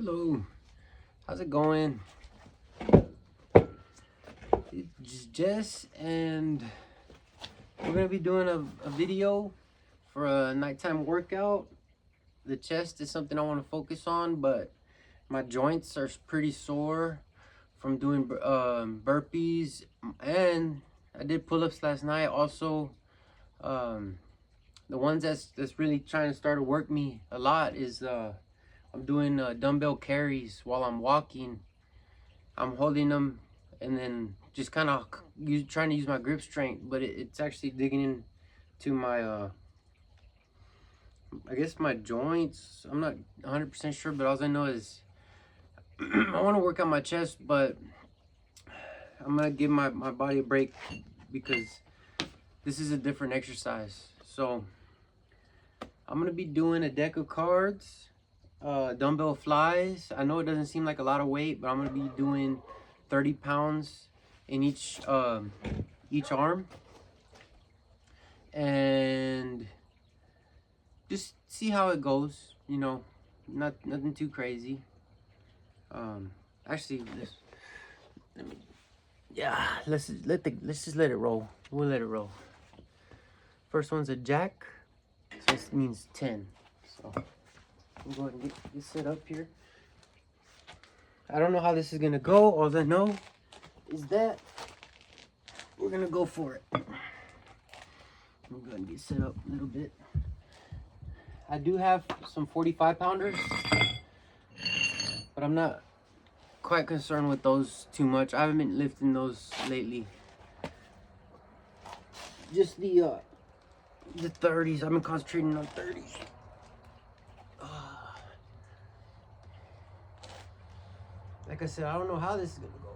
Hello, how's it going? It's Jess, and we're gonna be doing a video for a nighttime workout. The chest is something I want to focus on, but my joints are pretty sore from doing burpees, and I did pull-ups last night. Also, the ones that's really trying to start to work me a lot is I'm doing dumbbell carries while I'm walking. I'm holding them and then just kind of trying to use my grip strength, but it's actually digging into my I guess my joints. I'm not 100% sure, but all I know is I want to work on my chest, but I'm gonna give my body a break because this is a different exercise. So I'm gonna be doing a deck of cards, Dumbell Flys. I know it doesn't seem like a lot of weight, but I'm gonna be doing 30 pounds in each arm, and just see how it goes. You know, nothing too crazy. Actually, let's just let it roll. We'll let it roll. First one's a jack, so this means 10. So I'm going to get this set up here. I don't know how this is gonna go. All I know is that we're gonna go for it. I'm gonna get set up a little bit. I do have some 45 pounders, but I'm not quite concerned with those too much. I haven't been lifting those lately. Just the 30s. I've been concentrating on 30s. Like I said, I don't know how this is gonna go.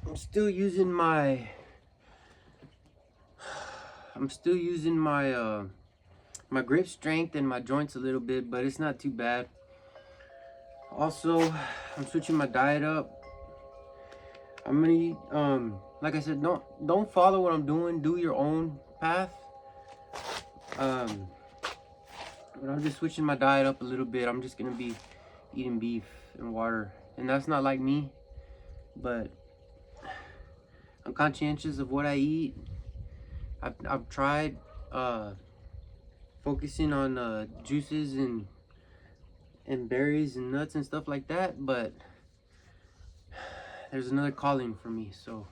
I'm still using my my grip strength and my joints a little bit, but it's not too bad. Also, I'm switching my diet up. I'm gonna eat, like I said, don't follow what I'm doing. Do your own path. But I'm just switching my diet up a little bit. I'm just gonna be eating beef and water, and that's not like me, but I'm conscientious of what I eat. I've tried focusing on juices and berries and nuts and stuff like that, but there's another calling for me, so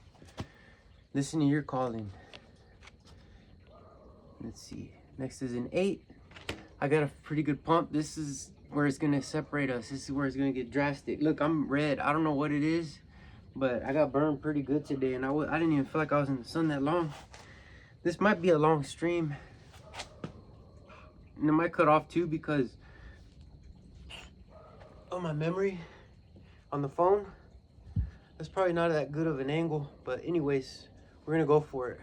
listen to your calling. Let's see, next is an 8. I got a pretty good pump. This is where it's gonna separate us. This is where it's gonna get drastic. Look, I'm red. I don't know what it is, but I got burned pretty good today, and I didn't even feel like I was in the sun that long. This might be a long stream, and it might cut off too because of my memory on the phone. That's probably not that good of an angle, but anyways, we're gonna go for it.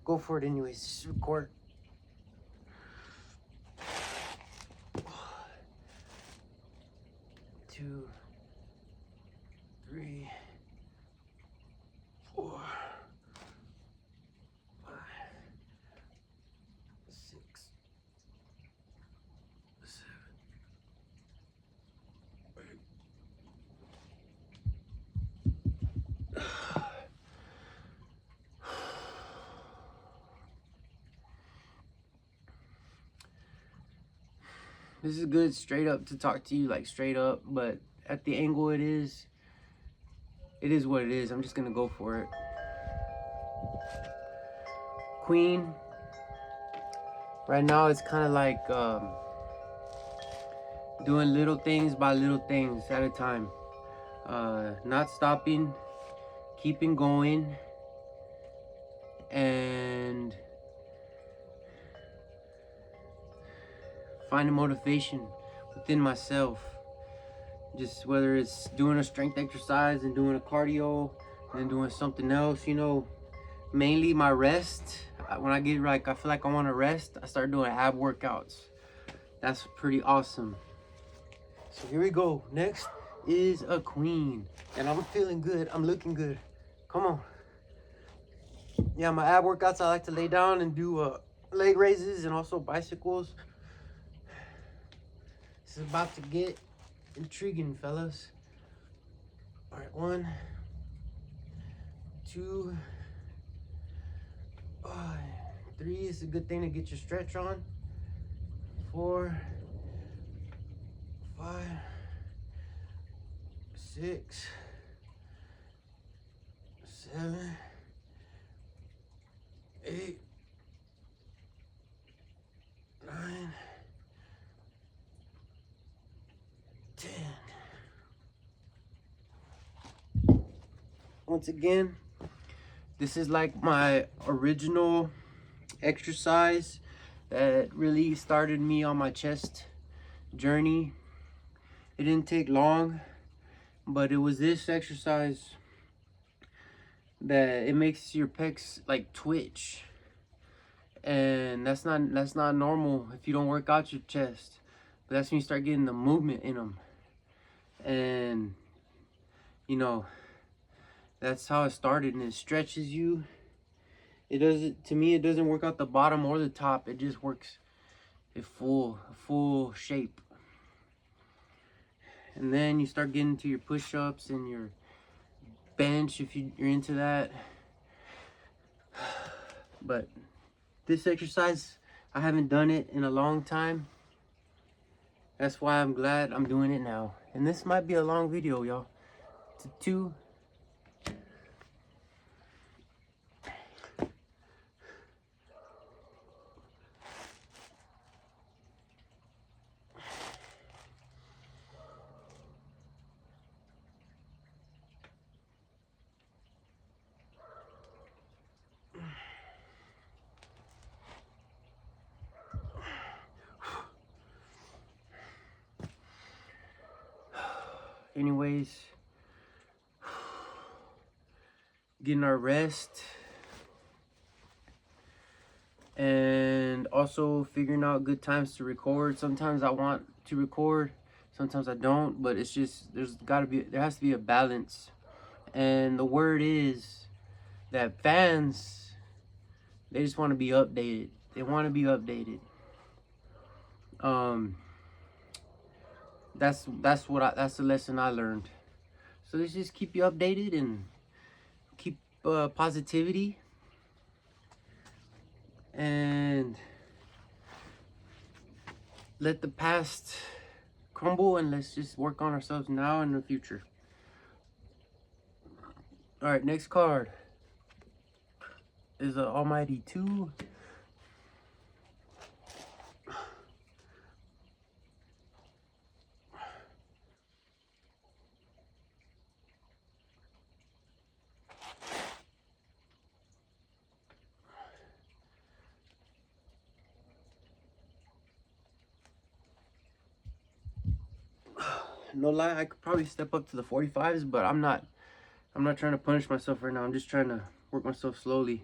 Go for it anyways. Just record. 2, 3, 4, 5, 6, 7, 8. This is good straight up to talk to you, like straight up, but at the angle it is what it is. I'm just gonna go for it. Queen. Right now it's kind of like doing little things by little things at a time. Not stopping, keeping going, and finding motivation within myself. Just whether it's doing a strength exercise and doing a cardio and then doing something else, you know. Mainly my rest, when I get like I feel like I want to rest, I start doing ab workouts. That's pretty awesome. So here we go. Next is a queen, and I'm feeling good. I'm looking good. Come on. Yeah, my ab workouts, I like to lay down and do leg raises and also bicycles. This is about to get intriguing, fellas. All right, 1, 2, 3 is a good thing to get your stretch on. 4, 5, 6, 7, 8, 9, 10. Once again, this is like my original exercise that really started me on my chest journey. It didn't take long, but it was this exercise that it makes your pecs like twitch, and that's not normal if you don't work out your chest. But that's when you start getting the movement in them, and you know, that's how it started. And it stretches you. It doesn't, to me, it doesn't work out the bottom or the top. It just works a full shape. And then you start getting to your push-ups and your bench if you're into that. But this exercise, I haven't done it in a long time. That's why I'm glad I'm doing it now. And this might be a long video, y'all. Two. Anyways, getting our rest and also figuring out good times to record. Sometimes I want to record, sometimes I don't, but it's just there has to be a balance. And the word is that fans, they just want to be updated. They want to be updated. That's the lesson I learned. So let's just keep you updated and keep positivity, and let the past crumble, and let's just work on ourselves now and in the future. All right, next card is an almighty 2. No lie, I could probably step up to the 45s, but I'm not trying to punish myself right now. I'm just trying to work myself slowly.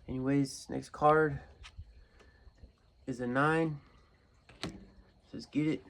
Anyways, next card is a 9. Let's get it.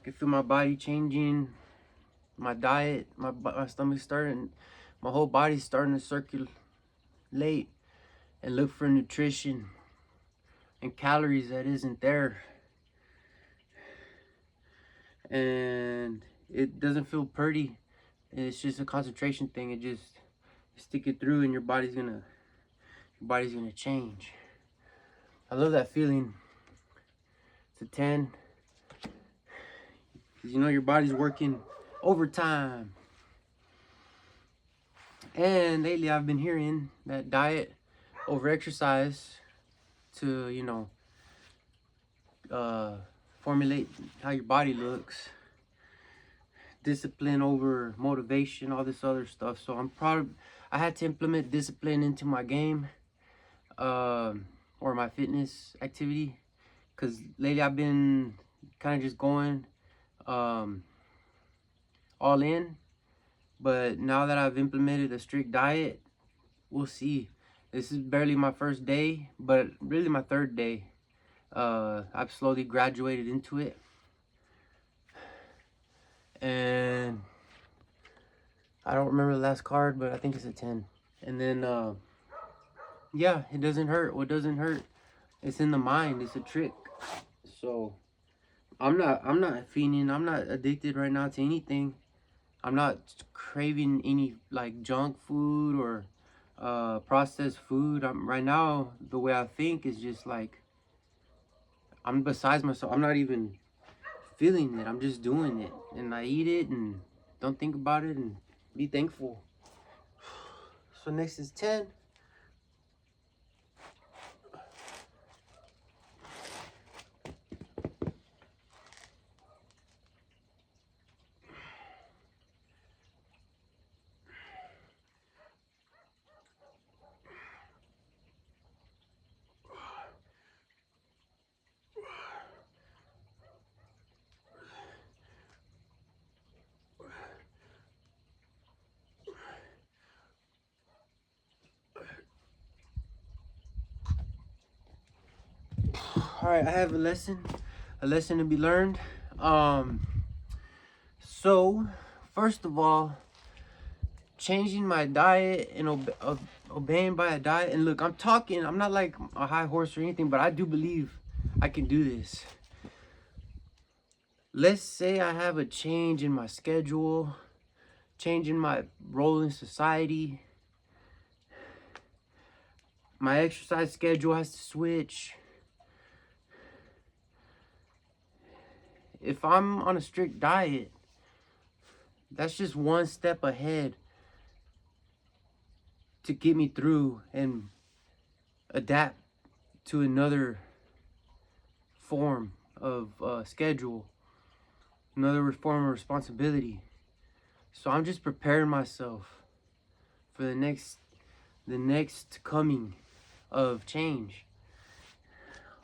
can feel my body changing, my diet, my stomach starting, my whole body's starting to circulate and look for nutrition and calories that isn't there. And it doesn't feel pretty. It's just a concentration thing. It just stick it through and your body's gonna change. I love that feeling. It's a 10. Because you know your body's working overtime. And lately I've been hearing that diet over exercise to, you know, formulate how your body looks. Discipline over motivation, all this other stuff. So I'm proud of, I had to implement discipline into my game, or my fitness activity, because lately I've been kind of just going all in. But now that I've implemented a strict diet, we'll see. This is barely my first day, but really my third day. I've slowly graduated into it. And I don't remember the last card, but I think it's a 10. And then, yeah, it doesn't hurt. What doesn't hurt? It's in the mind. It's a trick. So I'm not fiending. I'm not addicted right now to anything. I'm not craving any like junk food or processed food. Right now, the way I think is just like I'm besides myself. I'm not even feeling it. I'm just doing it, and I eat it and don't think about it and be thankful. So next is 10. All right, I have a lesson to be learned. So first of all, changing my diet and obeying by a diet. And look, I'm not like a high horse or anything, but I do believe I can do this. Let's say I have a change in my schedule, change in my role in society. My exercise schedule has to switch. If I'm on a strict diet, that's just one step ahead to get me through and adapt to another form of schedule, another form of responsibility. So I'm just preparing myself for the next coming of change.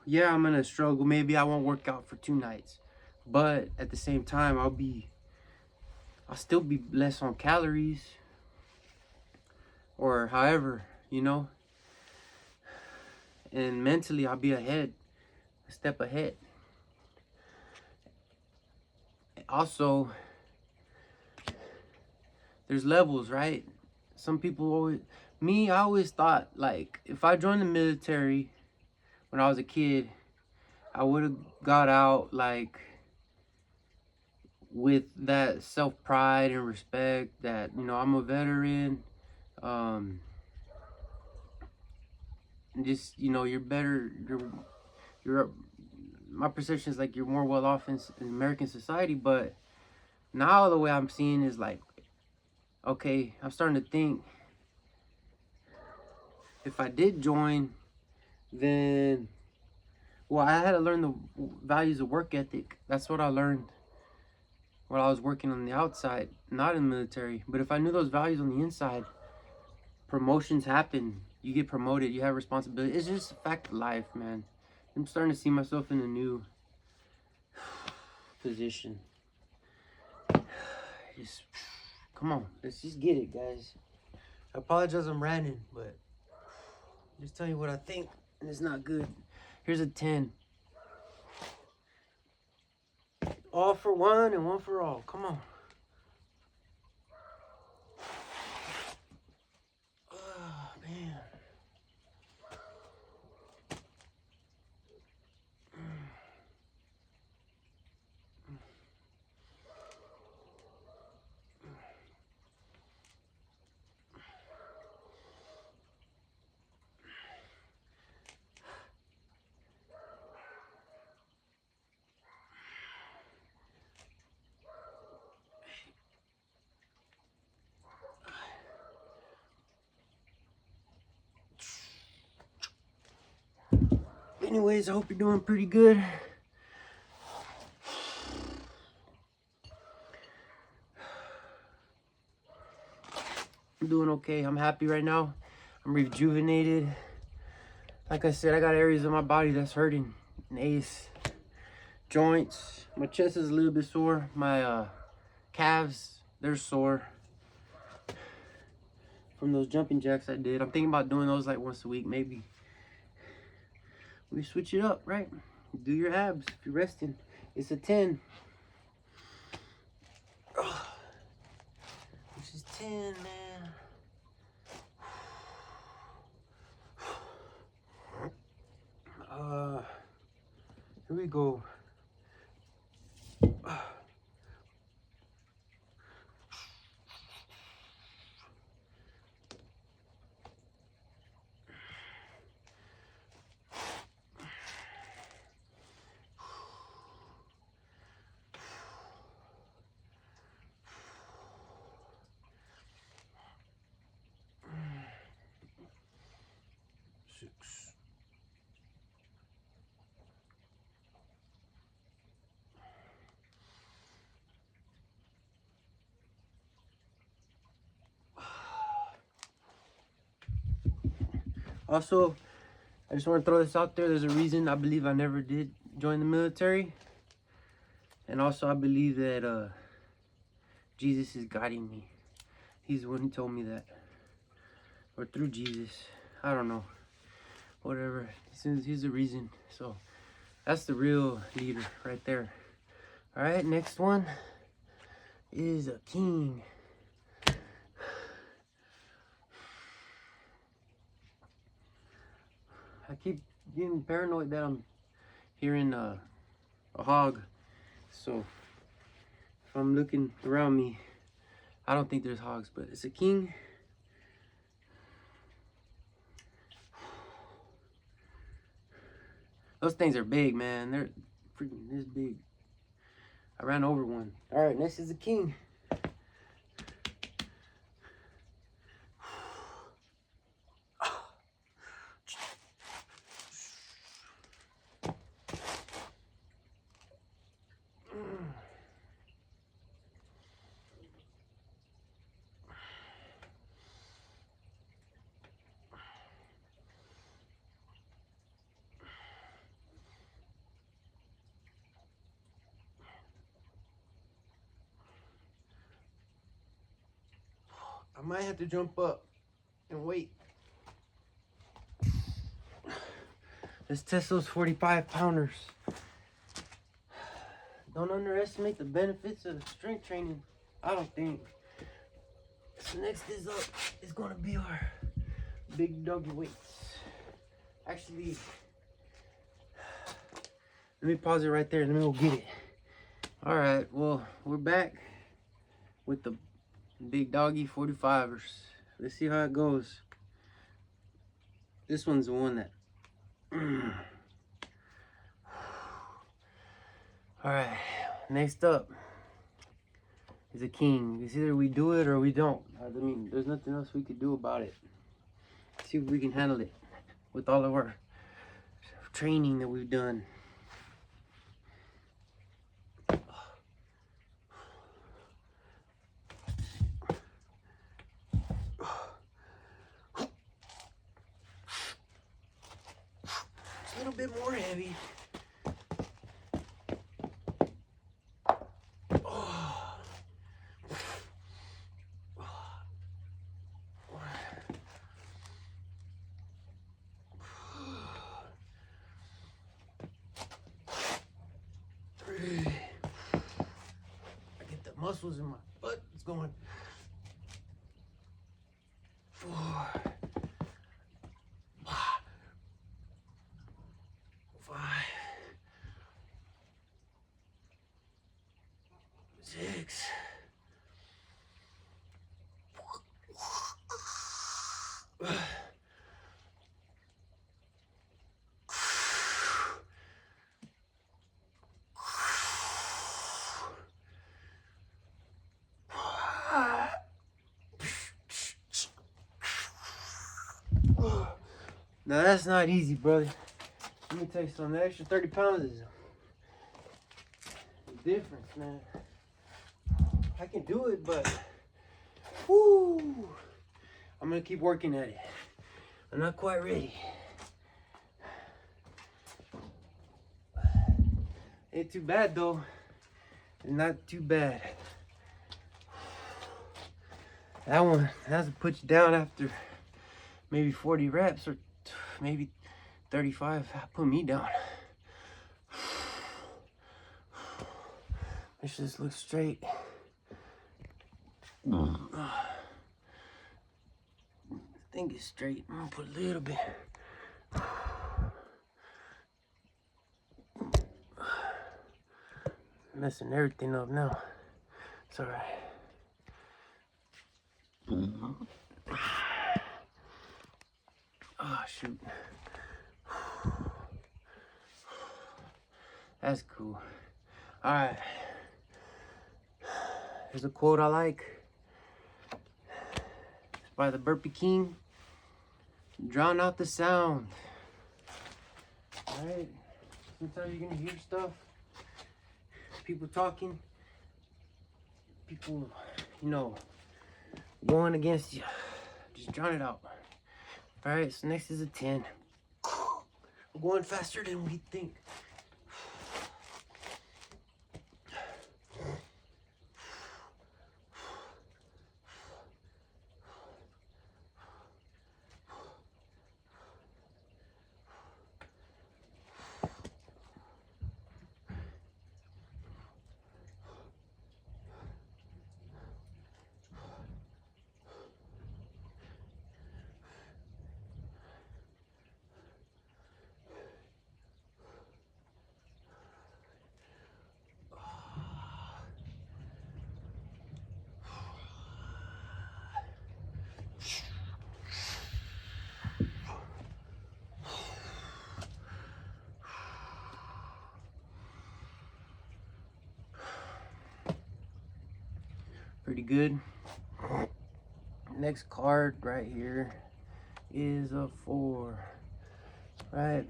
Yeah, I'm gonna struggle. Maybe I won't work out for 2 nights, but at the same time, I'll still be less on calories, or however, you know. And mentally, I'll be a step ahead. Also, there's levels, right? Some people I always thought, like, if I joined the military when I was a kid, I would have got out, like, with that self-pride and respect that, you know, I'm a veteran. And just, you know, you're better, my perception is like you're more well off in American society. But now the way I'm seeing is like, okay, I'm starting to think, if I did join, then, well, I had to learn the values of work ethic. That's what I learned while I was working on the outside, not in the military. But if I knew those values on the inside, promotions happen. You get promoted. You have responsibility. It's just a fact of life, man. I'm starting to see myself in a new position. Just, come on. Let's just get it, guys. I apologize I'm ranting, but just tell you what I think, and it's not good. Here's a 10. All for one and one for all. Come on. Oh, man. Anyways, I hope you're doing pretty good. I'm doing okay. I'm happy right now. I'm rejuvenated. Like I said, I got areas of my body that's hurting. An ace, joints. My chest is a little bit sore. My calves, they're sore from those jumping jacks I did. I'm thinking about doing those like once a week, maybe. We switch it up, right? Do your abs if you're resting. It's a 10. Which is 10, man. Here we go. Also, I just want to throw this out there. There's a reason I believe I never did join the military. And also, I believe that Jesus is guiding me. He's the one who told me that. Or through Jesus. I don't know. Whatever. He's the reason. So, that's the real leader right there. Alright, next one is a king. I keep getting paranoid that I'm hearing a hog. So if I'm looking around me, I don't think there's hogs, but it's a king. Those things are big, man. They're freaking this big. I ran over one. All right, next is a king. I might have to jump up and wait. Let's test those 45-pounders. Don't underestimate the benefits of strength training. I don't think. So next is up. It's gonna be our big doggy weights. Actually, let me pause it right there. Let me go get it. All right. Well, we're back with the big doggy 45ers. Let's see how it goes. This one's the one that. All right. Next up is a king. It's either we do it or we don't. I mean, there's nothing else we could do about it. See if we can handle it with all of our training that we've done. It's a little bit more heavy. muscles in my butt is going. 4, 5, 6. Now that's not easy, brother. Let me tell you something. That extra 30 pounds is a difference, man. I can do it, but whoo, I'm gonna keep working at it. I'm not quite ready. Ain't too bad though. It's not too bad. That one has to put you down after maybe 40 reps or maybe 35. Put me down. Let's just look straight. I think it's straight. I'm gonna put a little bit. Messing everything up now. It's all right. Oh, shoot. That's cool. All right. There's a quote I like. It's by the Burpee King. Drown out the sound. All right. Sometimes you're gonna hear stuff. People talking. People, you know, going against you. Just drown it out. All right. So next is a 10. We're going faster than we think. Pretty good. Next card right here is a 4. Right.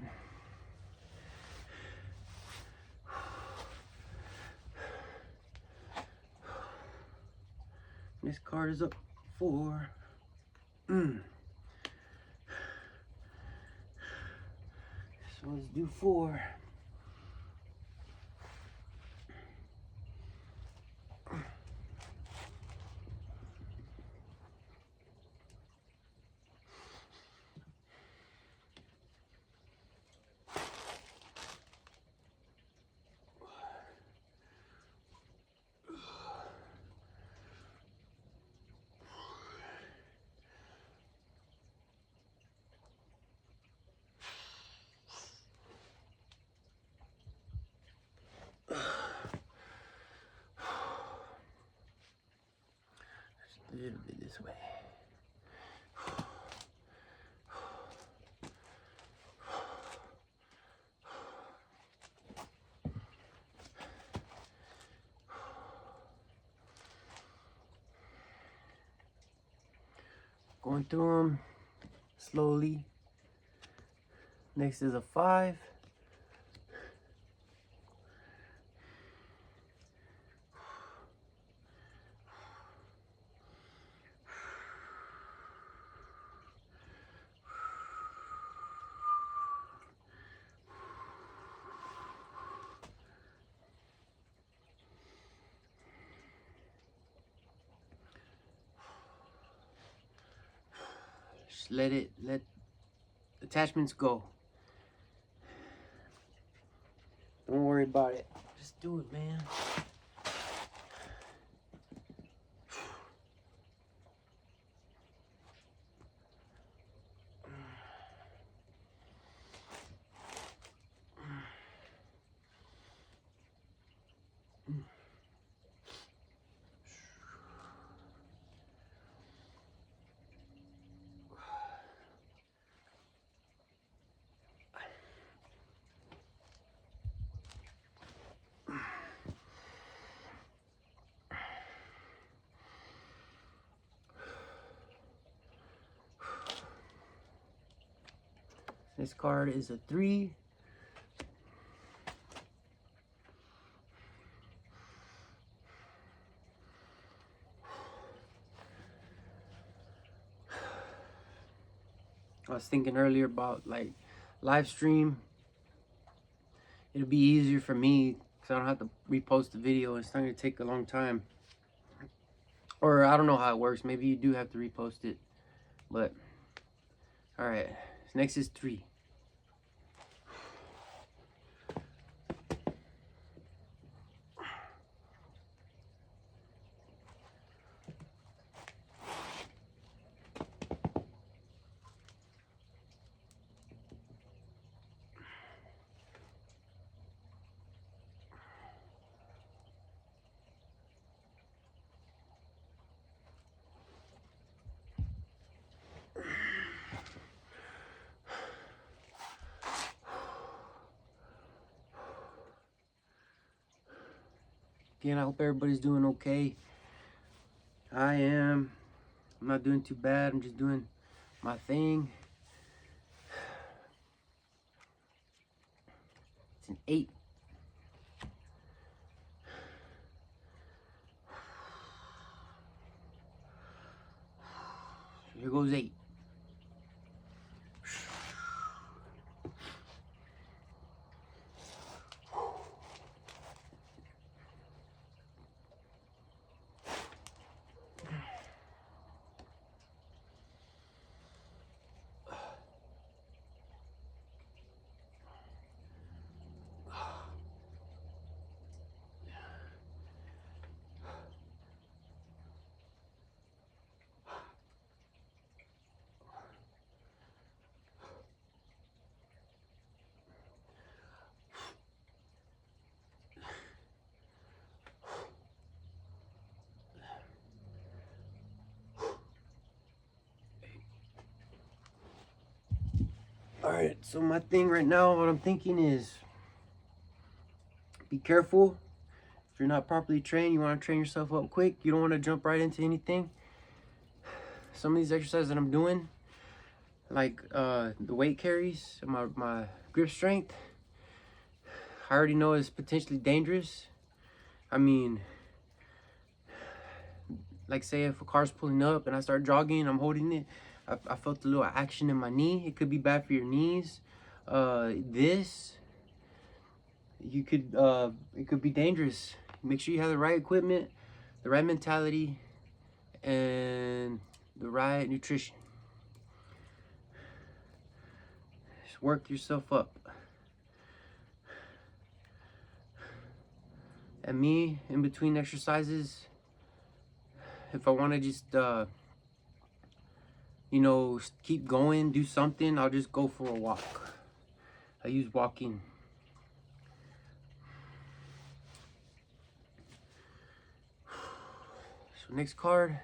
This card is a 4. So let's do 4. A little bit this way. Going through them slowly. Next is a 5. Just let attachments go. Don't worry about it. Just do it, man. Next card is a 3. I was thinking earlier about like live stream. It'll be easier for me because I don't have to repost the video. It's not going to take a long time. Or I don't know how it works. Maybe you do have to repost it. But, alright. Next is 3. Again, I hope everybody's doing okay. I am. I'm not doing too bad. I'm just doing my thing. It's an 8. Here goes 8. Alright, so my thing right now, what I'm thinking is be careful. If you're not properly trained, you want to train yourself up quick. You don't want to jump right into anything. Some of these exercises that I'm doing, like the weight carries, my grip strength, I already know is potentially dangerous. I mean, like say if a car's pulling up and I start jogging, I'm holding it, I felt a little action in my knee. It could be bad for your knees. It could be dangerous. Make sure you have the right equipment, the right mentality, and the right nutrition. Just work yourself up. And me, in between exercises, if I want to just you know, keep going, do something, I'll just go for a walk. I use walking. So next card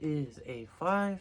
is a 5.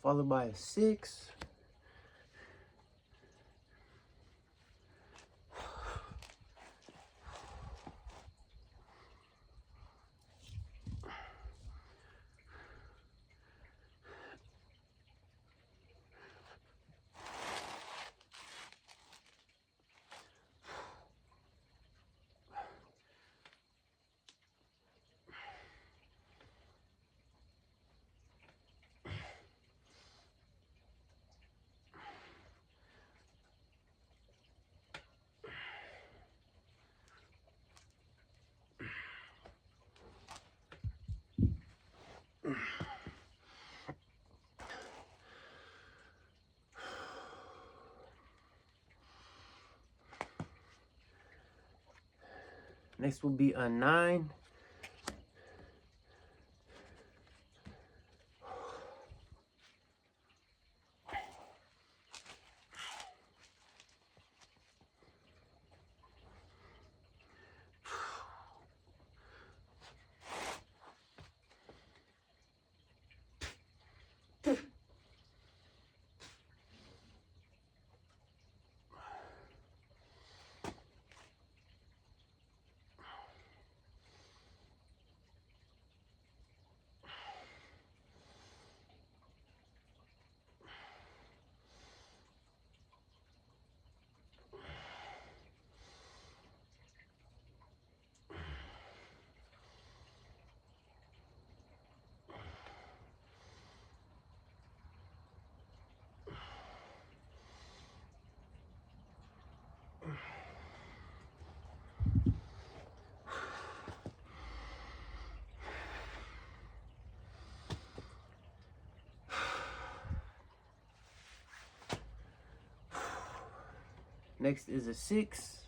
Followed by a 6. Next will be a 9. Next is a 6.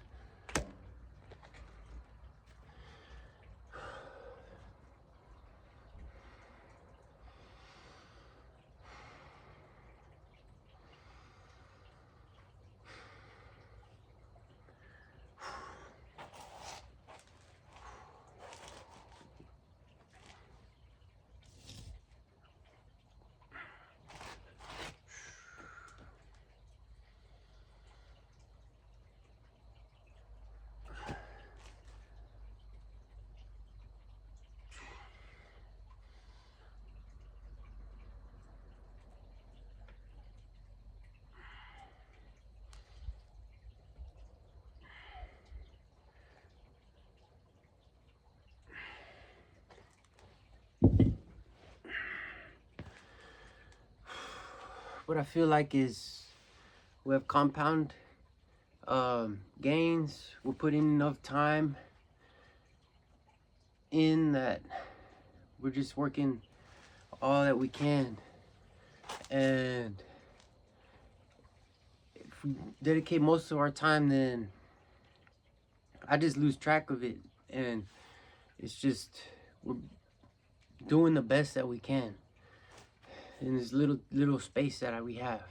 What I feel like is we have compound gains. We're putting enough time in that we're just working all that we can, and if we dedicate most of our time, then I just lose track of it, and it's just we're doing the best that we can in this little space that we have.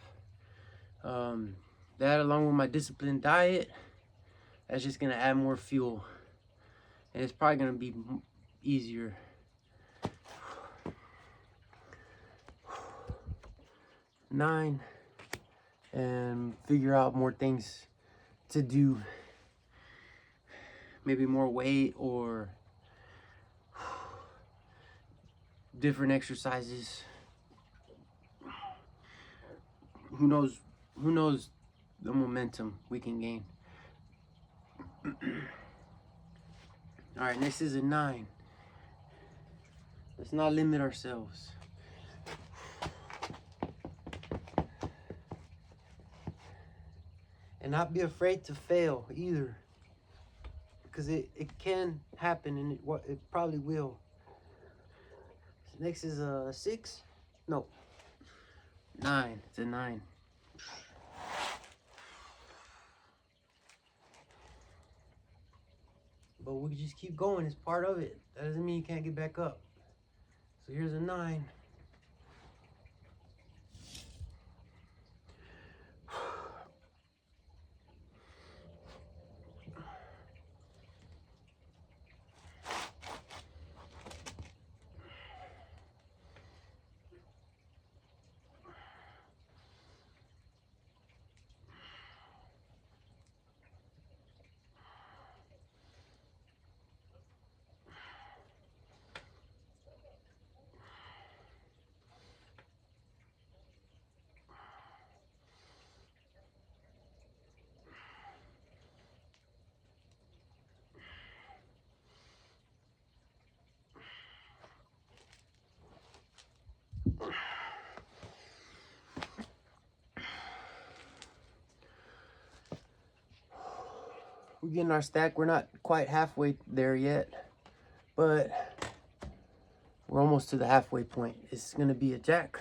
That along with my disciplined diet, that's just gonna add more fuel, and it's probably gonna be easier. Nine, and figure out more things to do, maybe more weight or different exercises. Who knows the momentum we can gain. All right, next is a 9. Let's not limit ourselves. And not be afraid to fail either, because it can happen, and it probably will. So next is a 6. No, 9. It's a 9. But we just keep going. It's part of it. That doesn't mean you can't get back up. So here's a 9. We're getting our stack. We're not quite halfway there yet, but we're almost to the halfway point. It's gonna be a jack.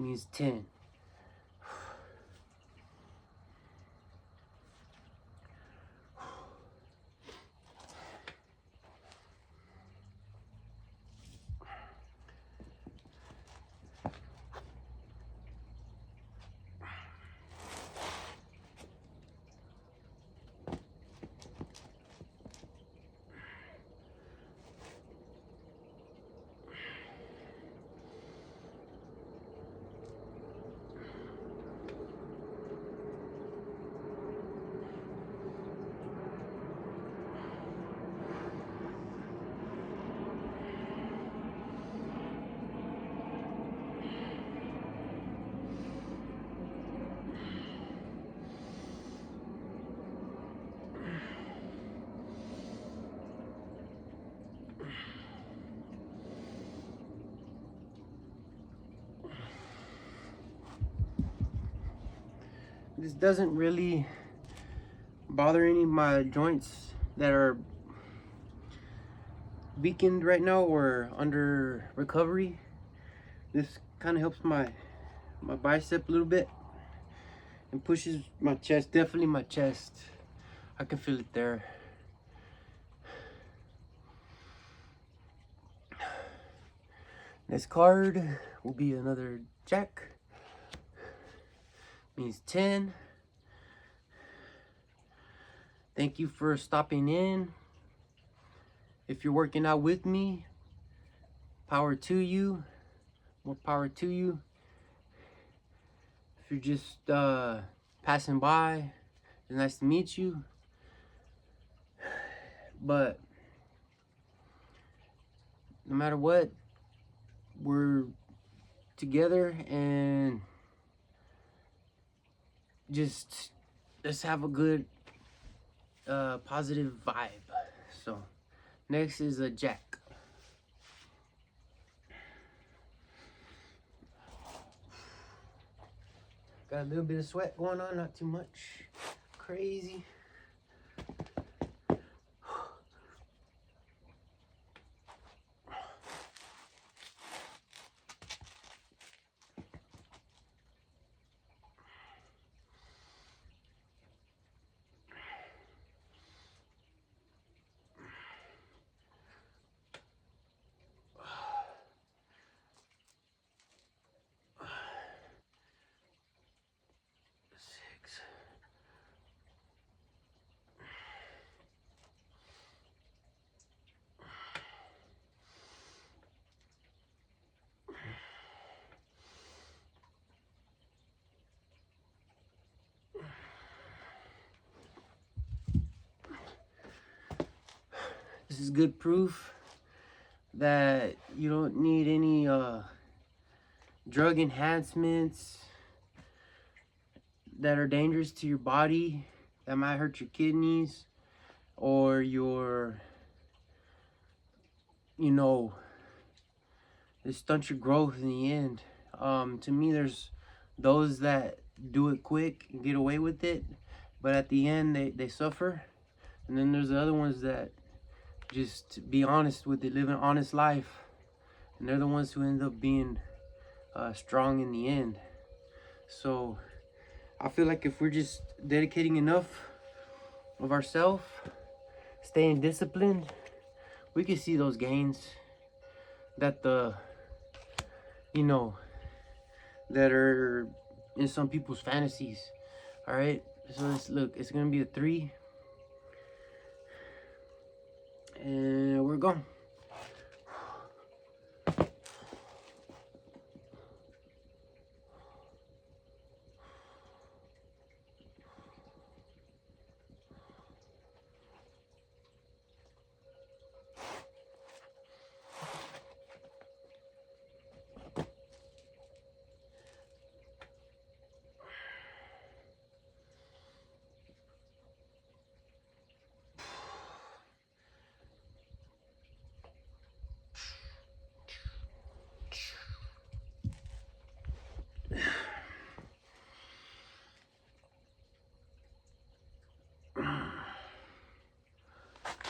means 10. This doesn't really bother any of my joints that are weakened right now or under recovery. This kind of helps my bicep a little bit and pushes my chest, definitely my chest. I can feel it there. This card will be another jack. Means 10. Thank you for stopping in. If you're working out with me, power to you. More power to you. If you're just passing by, it's nice to meet you. But no matter what, we're together, and just let's have a good positive vibe. So next is a jack. Got a little bit of sweat going on, not too much crazy. This is good proof that you don't need any drug enhancements that are dangerous to your body, that might hurt your kidneys or your, it stunts your growth in the end. To me, there's those that do it quick and get away with it, but at the end they suffer. And then there's the other ones that just be honest with it, live an honest life, and they're the ones who end up being strong in the end. So I feel like if we're just dedicating enough of ourselves, staying disciplined, we can see those gains that that are in some people's fantasies. All right, so let's look. It's gonna be a 3, and we're going.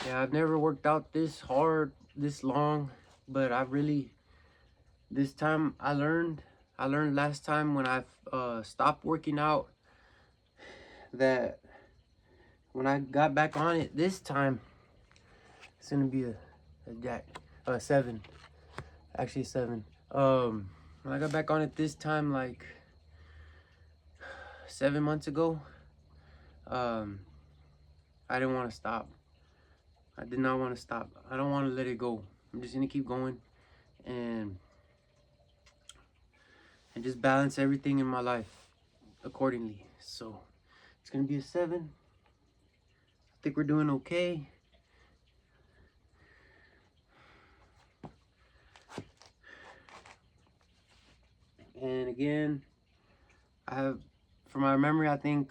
Yeah, I've never worked out this hard, this long, but this time I learned I learned last time when I stopped working out that when I got back on it this time, it's gonna be a jack, 7, actually 7. When I got back on it this time, like 7 months ago, I didn't want to stop. I did not want to stop. I don't want to let it go. I'm just gonna keep going and just balance everything in my life accordingly. So it's gonna be a 7. I think we're doing okay. And again, I have, from my memory, I think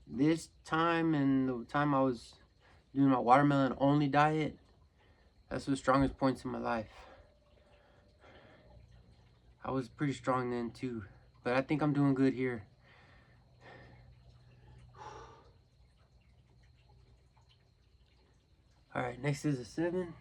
this time and the time I was doing my watermelon only diet, that's the strongest points in my life. I was pretty strong then too, but I think I'm doing good here. All right, next is a 7.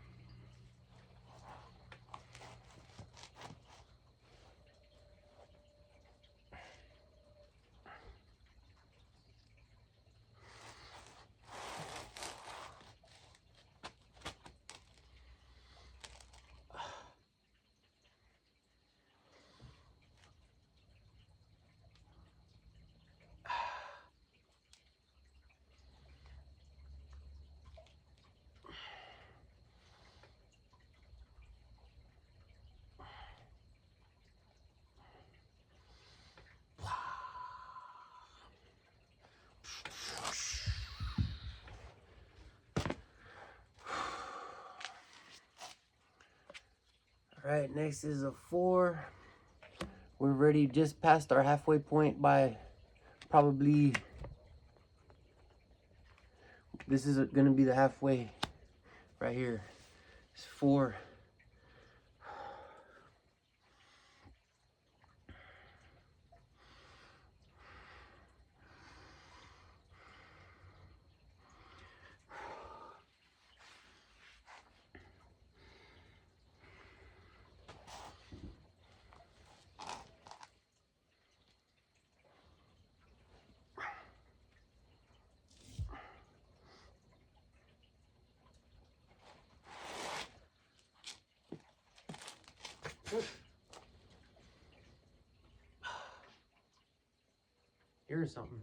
All right, next is a 4. We're already just past our halfway point by probably, this is gonna be the halfway right here. It's 4. Here's something.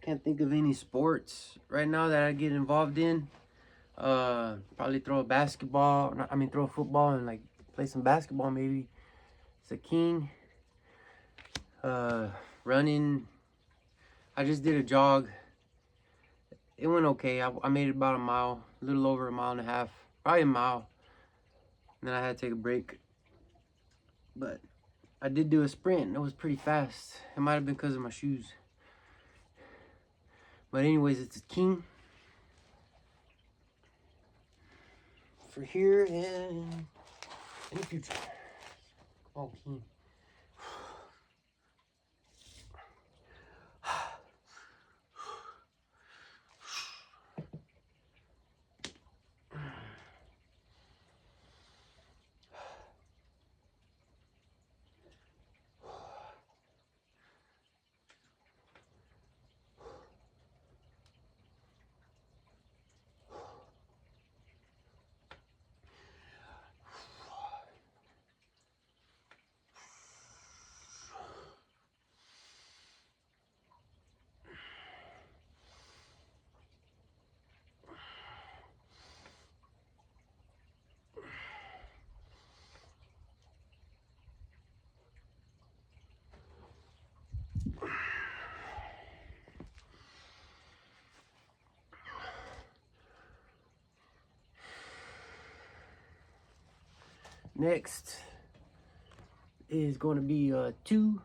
Can't think of any sports right now that I get involved in. Probably throw a basketball. I mean, throw a football and like play some basketball maybe. It's a king. Running. I just did a jog. It went okay. I made it about a mile, a little over a mile and a half, probably a mile. And then I had to take a break. But I did do a sprint. It was pretty fast. It might have been because of my shoes. But anyways, it's a king. For here and in the future. Oh, king. Next is going to be 2.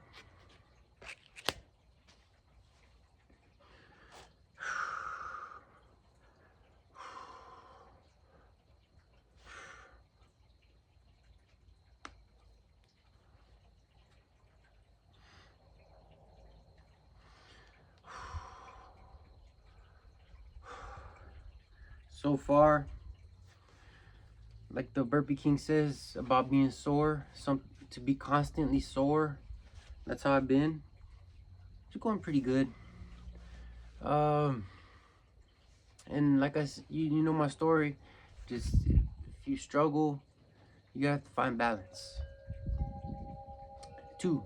So far, like the Burpee King says about being sore, to be constantly sore, that's how I've been. It's going pretty good. And like I said, you know my story. Just if you struggle, you have to find balance. 2.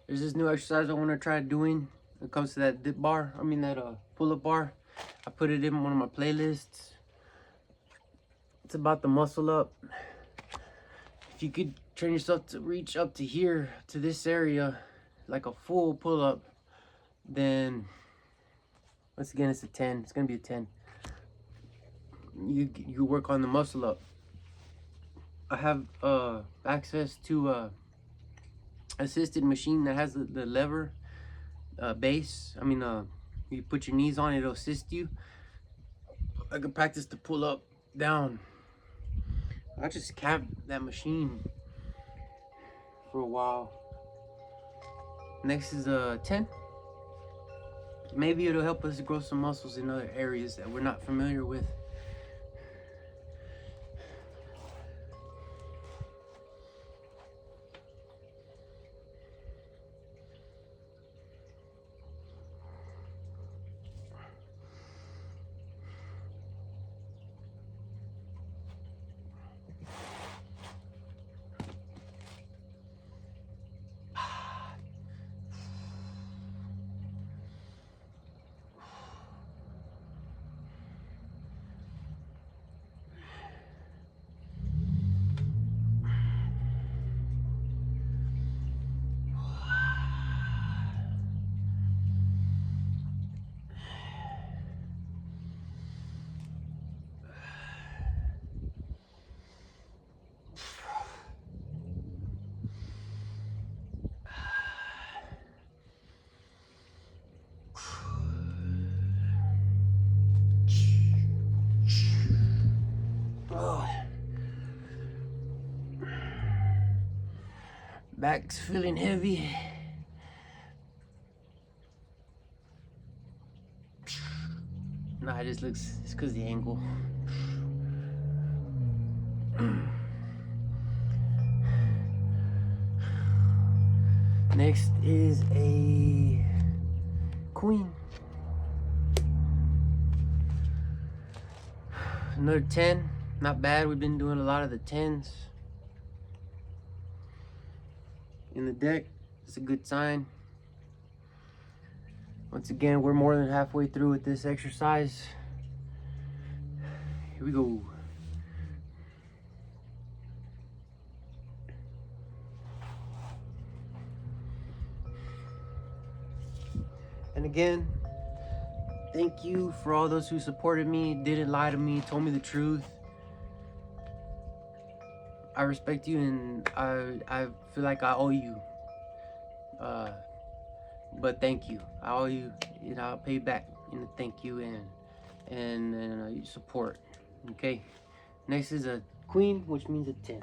There's this new exercise I want to try doing. When it comes to that dip bar, that pull-up bar. I put it in one of my playlists. It's about the muscle up. If you could train yourself to reach up to here, to this area, like a full pull-up, then once again it's a 10. It's gonna be a 10. You work on the muscle up. I have access to assisted machine that has the lever base. You put your knees on, it'll assist you. I could practice to pull up, down. I just capped that machine for a while. Next is a 10. Maybe it'll help us grow some muscles in other areas that we're not familiar with. Back's feeling heavy. Nah, it just looks, it's because the angle. Next is a queen. Another 10. Not bad. We've been doing a lot of the 10s in the deck. It's a good sign. Once again, we're more than halfway through with this exercise. Here we go. And again, thank you for all those who supported me, didn't lie to me, told me the truth. I respect you, and I feel like I owe you. But thank you. I owe you. I'll pay back in the thank you and your support. Okay. Next is a queen, which means a 10.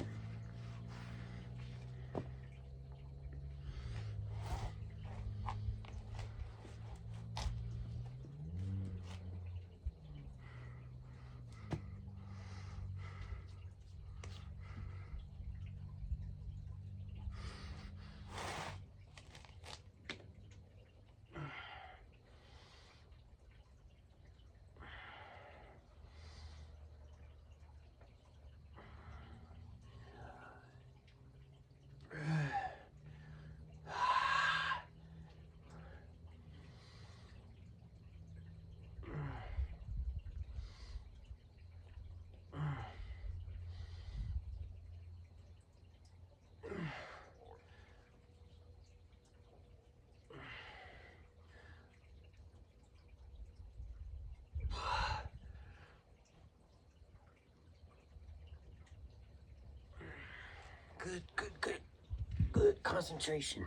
Good concentration.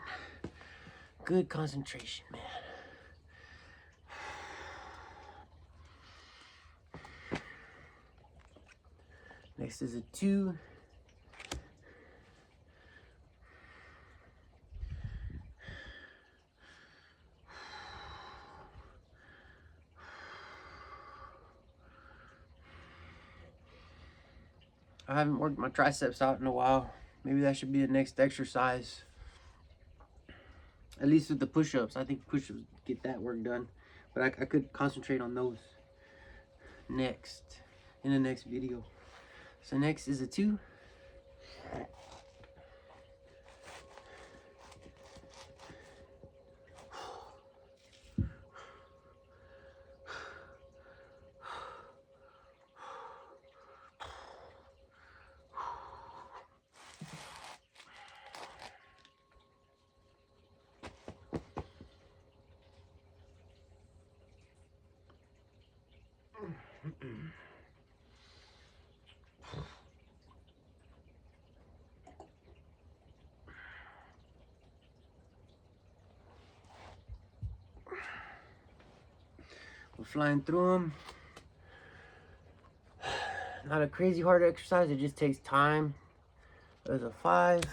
Good concentration, man. Next is a 2. I haven't worked my triceps out in a while. Maybe that should be the next exercise. At least with the push-ups. I think push-ups get that work done. But I could concentrate on those next, in the next video. So next is a 2. We're flying through them. Not a crazy hard exercise, it just takes time. There's a 5.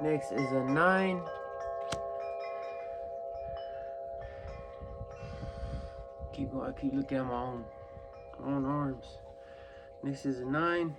Next is a 9. Keep going. I keep looking at my own arms. Next is a 9.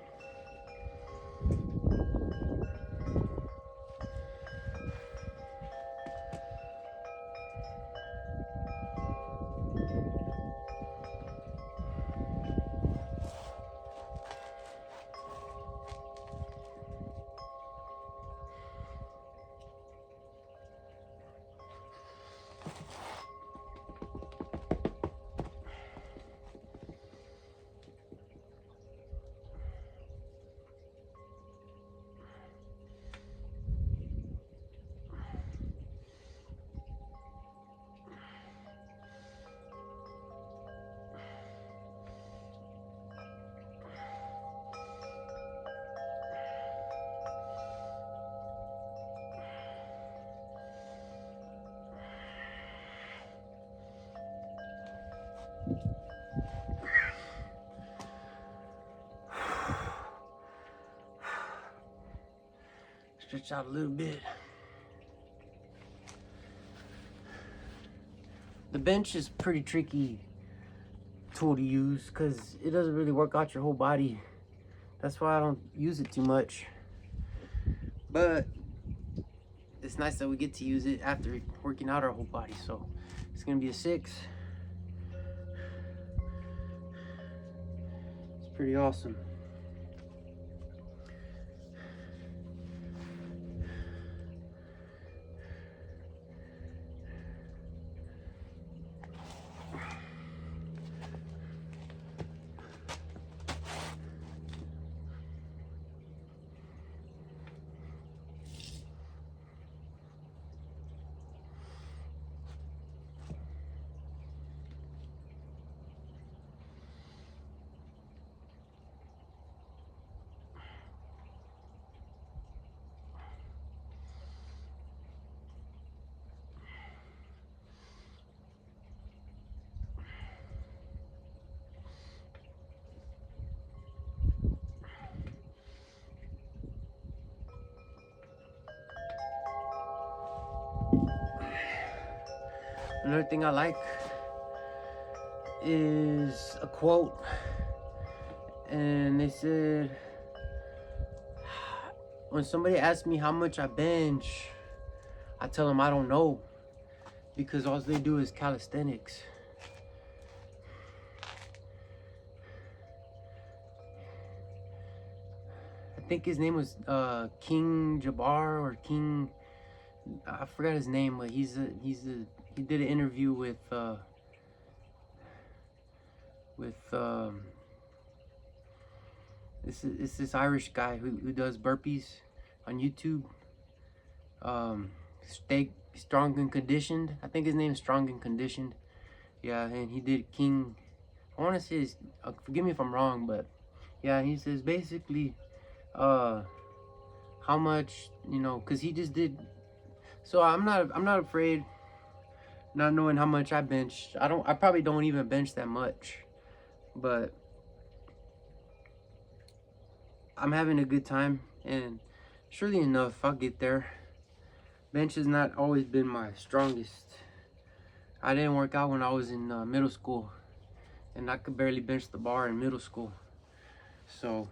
Stretch out a little bit. The bench is pretty tricky tool to use because it doesn't really work out your whole body. That's why I don't use it too much. But it's nice that we get to use it after working out our whole body. So it's gonna be a 6. It's pretty awesome. Another thing I like is a quote, and they said, when somebody asks me how much I bench, I tell them I don't know, because all they do is calisthenics. I think his name was King Jabbar or King, I forgot his name, but he did an interview with this Irish guy who does burpees on YouTube. Stay strong and conditioned. I think his name is Strong and Conditioned. Yeah, and he did King. I want to say his, forgive me if I'm wrong, but yeah, he says basically how much, you know, because he just did. So I'm not afraid, not knowing how much I bench. I probably don't even bench that much, but I'm having a good time, and surely enough I'll get there. Bench has not always been my strongest. I didn't work out when I was in middle school, and I could barely bench the bar in middle school. So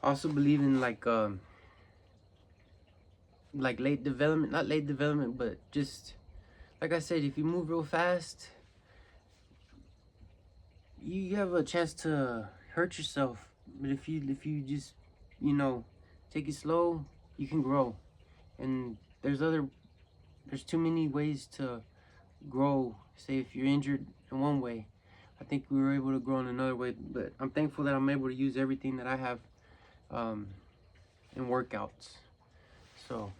I also believe in like late development, not late development, but just like I said, if you move real fast, you have a chance to hurt yourself. But if you just, you know, take it slow, you can grow. And there's too many ways to grow. Say if you're injured in one way, I think we were able to grow in another way. But I'm thankful that I'm able to use everything that I have in workouts. So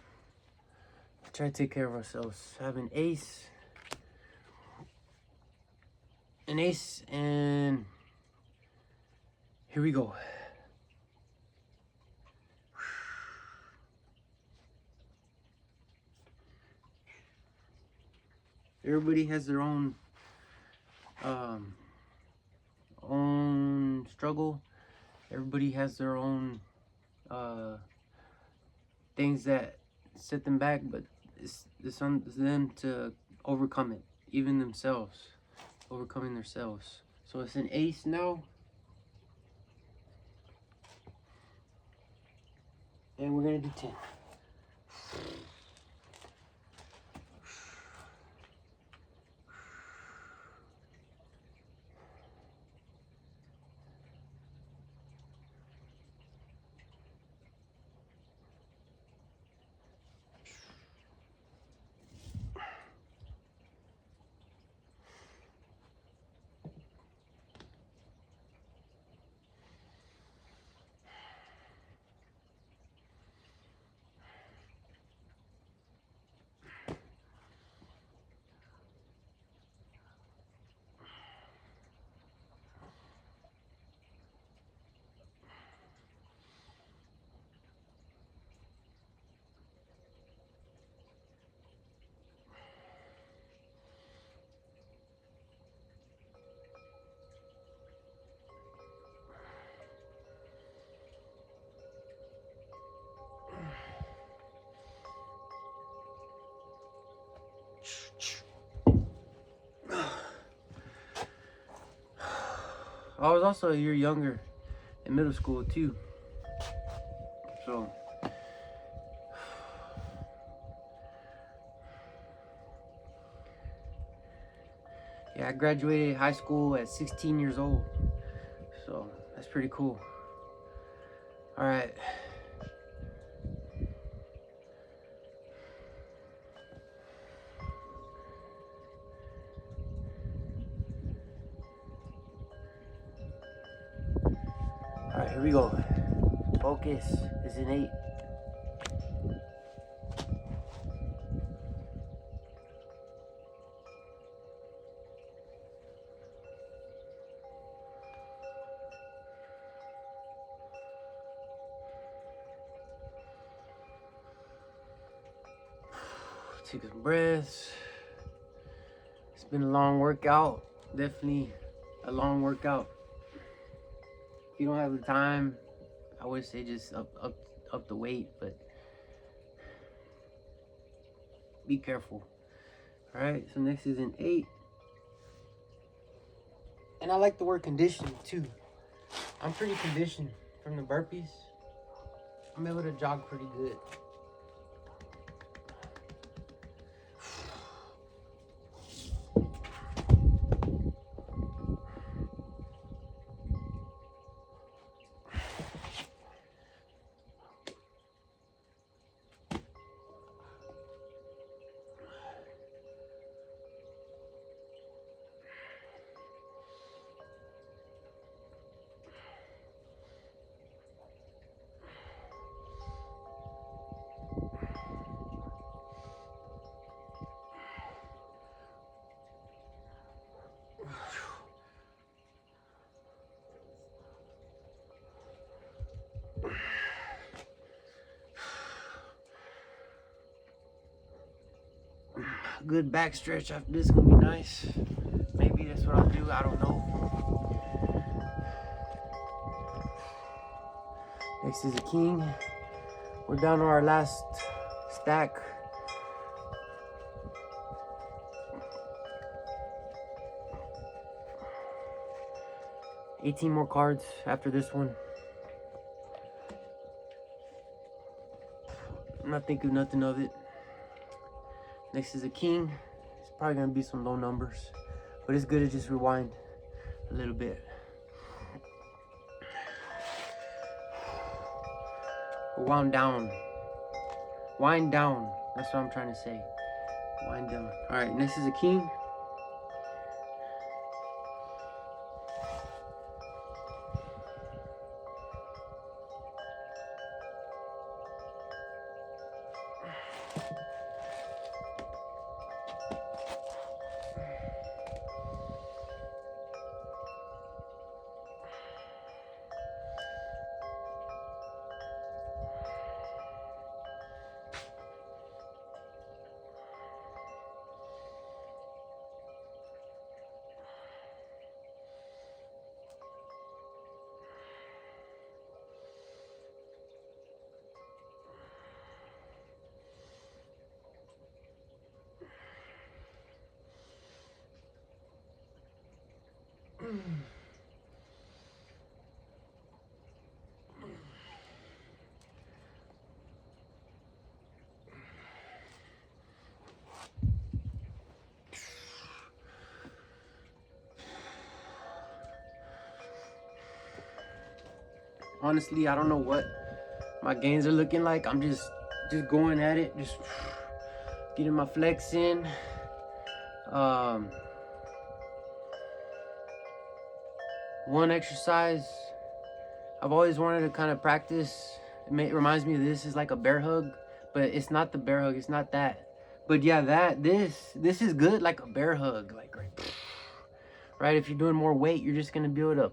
try to take care of ourselves. Have an ace, and here we go. Everybody has their own struggle. Everybody has their own things that set them back, but it's on them to overcome it, even themselves, overcoming themselves. So it's an ace now, and we're gonna do 10. I was also a year younger in middle school too. So yeah, I graduated high school at 16 years old. So that's pretty cool. All right. All right, here we go. Focus is an 8. Take some breaths. It's been a long workout. Definitely a long workout. If you don't have the time, I would say just up the weight, but be careful. All right, so next is an 8. And I like the word conditioned too. I'm pretty conditioned from the burpees. I'm able to jog pretty good. Good back stretch after this is gonna be nice. Maybe that's what I'll do, I don't know. Next is a king. We're down to our last stack. $18 more cards after this one. I'm not thinking nothing of it. Next is a king. It's probably gonna be some low numbers, but it's good to just rewind a little bit. Wound down. Wind down. That's what I'm trying to say. Wind down. All right, next is a king. Honestly, I don't know what my gains are looking like. I'm just going at it, just getting my flex in. One exercise I've always wanted to kind of practice. It reminds me of this is like a bear hug, but it's not the bear hug. It's not that. But yeah, this is good, like a bear hug, like right. If you're doing more weight, you're just gonna be able to,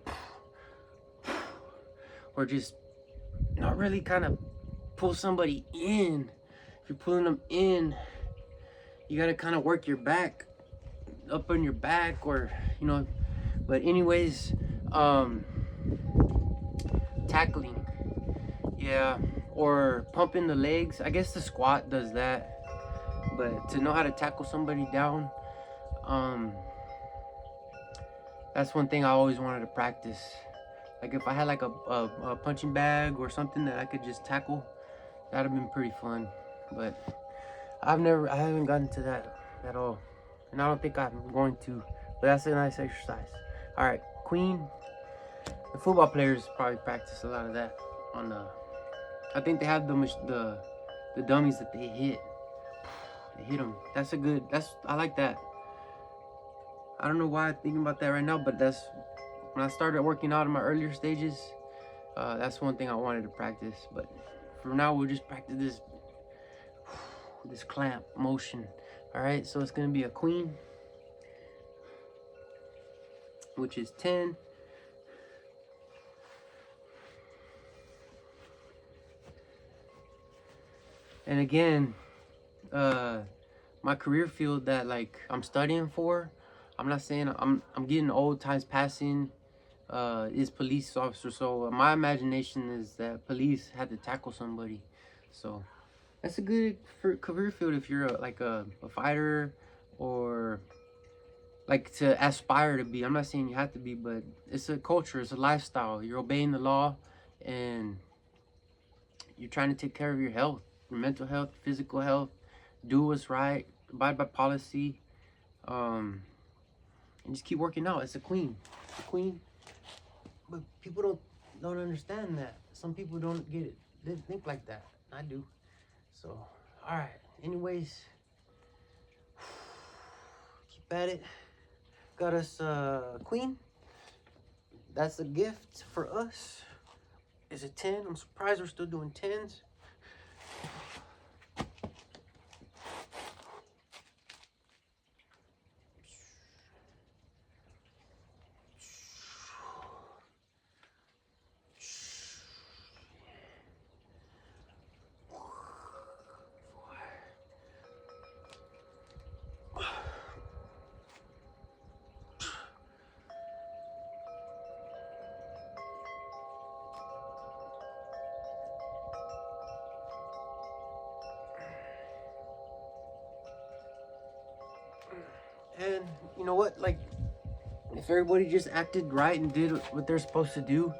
or just not really kind of pull somebody in. If you're pulling them in, you gotta kind of work your back, up on your back, or you know. But anyways, tackling, yeah, or pumping the legs. I guess the squat does that, but to know how to tackle somebody down, that's one thing I always wanted to practice. Like if I had like a punching bag or something that I could just tackle, that'd have been pretty fun. But I haven't gotten to that at all, and I don't think I'm going to. But that's a nice exercise. All right, queen. The football players probably practice a lot of that on the. I think they have the dummies that they hit. They hit them. That's a good. I like that. I don't know why I'm thinking about that right now, but that's when I started working out in my earlier stages. That's one thing I wanted to practice. But for now, we'll just practice this clamp motion. All right, so it's gonna be a queen, which is 10. And again, my career field that like I'm studying for, I'm not saying I'm getting old, times passing, is police officer. So my imagination is that police had to tackle somebody. So that's a good career field if you're like a fighter or like to aspire to be. I'm not saying you have to be, but it's a culture, it's a lifestyle. You're obeying the law, and you're trying to take care of your health, your mental health, physical health, do what's right, abide by policy, and just keep working out. It's a queen. It's a queen. But people don't understand that. Some people don't get it. They think like that. I do. So, all right. Anyways, keep at it. Got us a queen. That's a gift for us. It's a 10. I'm surprised we're still doing 10s. And you know what? Like, if everybody just acted right and did what they're supposed to do,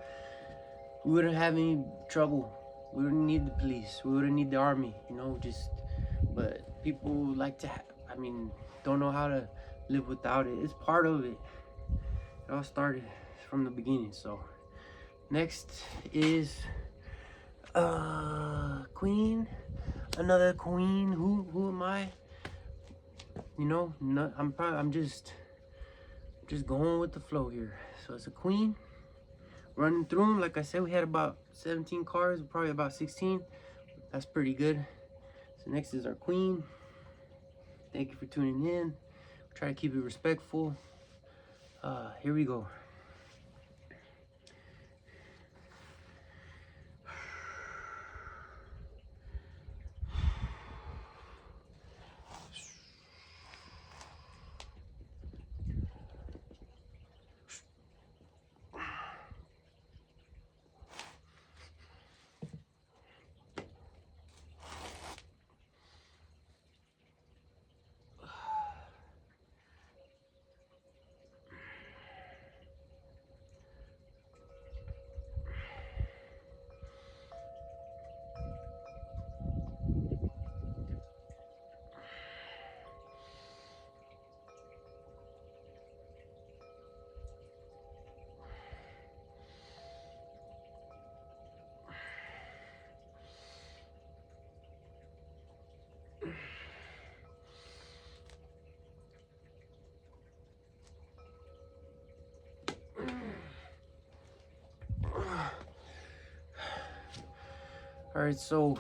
we wouldn't have any trouble. We wouldn't need the police. We wouldn't need the army. You know, just. But people like to. Don't know how to live without it. It's part of it. It all started from the beginning. So, next is queen. Another queen. Who am I? You know, I'm just going with the flow here. So it's a queen. Running through them, like I said, we had about 17 cards, probably about 16. That's pretty good. So next is our queen. Thank you for tuning in. Try to keep it respectful. Here we go. All right, so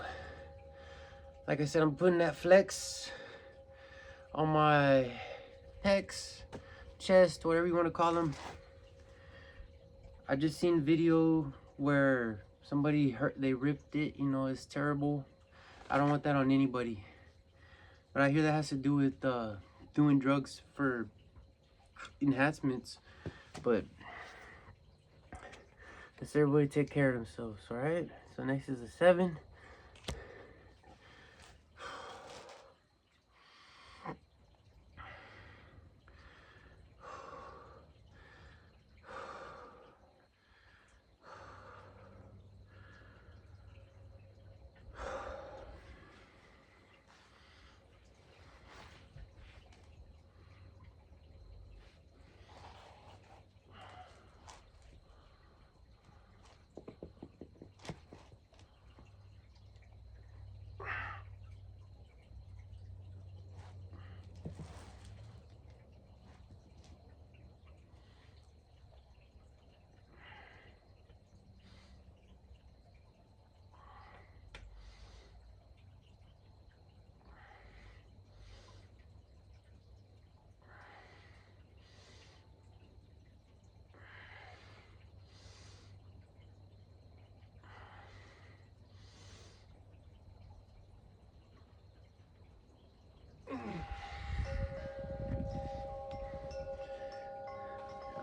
like I said, I'm putting that flex on my pecs, chest, whatever you want to call them. I just seen a video where somebody they ripped it. You know, it's terrible. I don't want that on anybody. But I hear that has to do with doing drugs for enhancements. But let's everybody take care of themselves, all right? So next is a 7.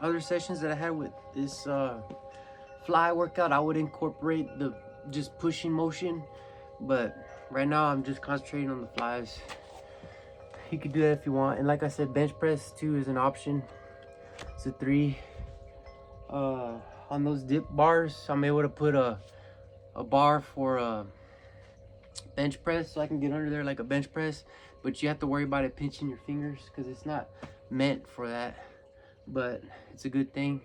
Other sessions that I had with this fly workout, I would incorporate the just pushing motion, but right now I'm just concentrating on the flies. you could do that if you want. And like I said, bench press too is an option. It's a 3. On those dip bars, I'm able to put a bar for a bench press, so I can get under there like a bench press, but you have to worry about it pinching your fingers because it's not meant for that, but it's a good thing.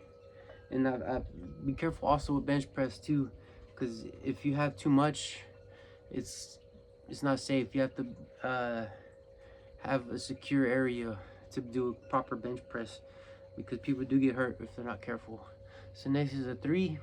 And I be careful also with bench press too, because if you have too much, it's not safe. You have to have a secure area to do a proper bench press, because people do get hurt if they're not careful. So next is a 3.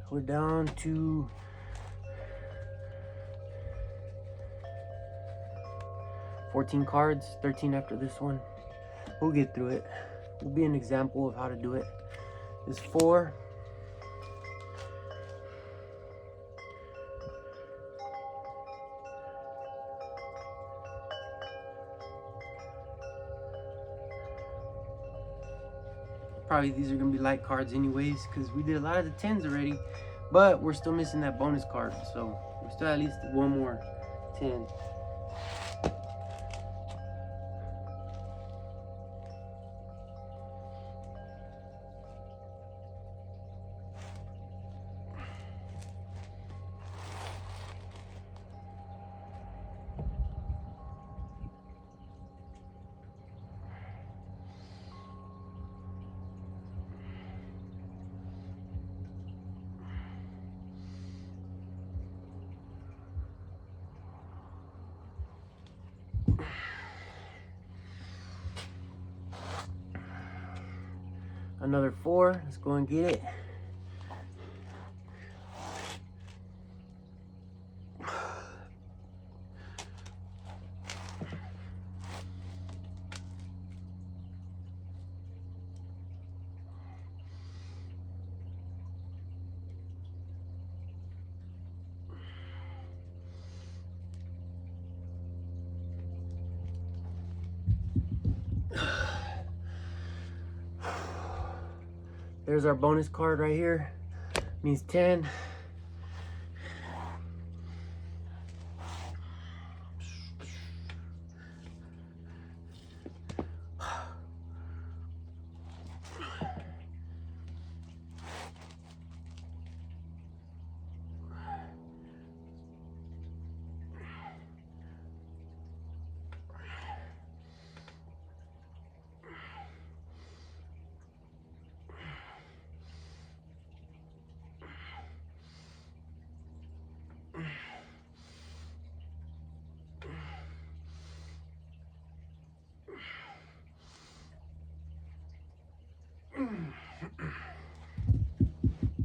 We're down to 14 cards, 13 after this one. We'll get through it. Will be an example of how to do it. Is 4. Probably these are gonna be light cards anyways, because we did a lot of the 10s already, but we're still missing that bonus card, so we still at least one more 10. Another 4. Let's go and get it. There's our bonus card right here. Means 10.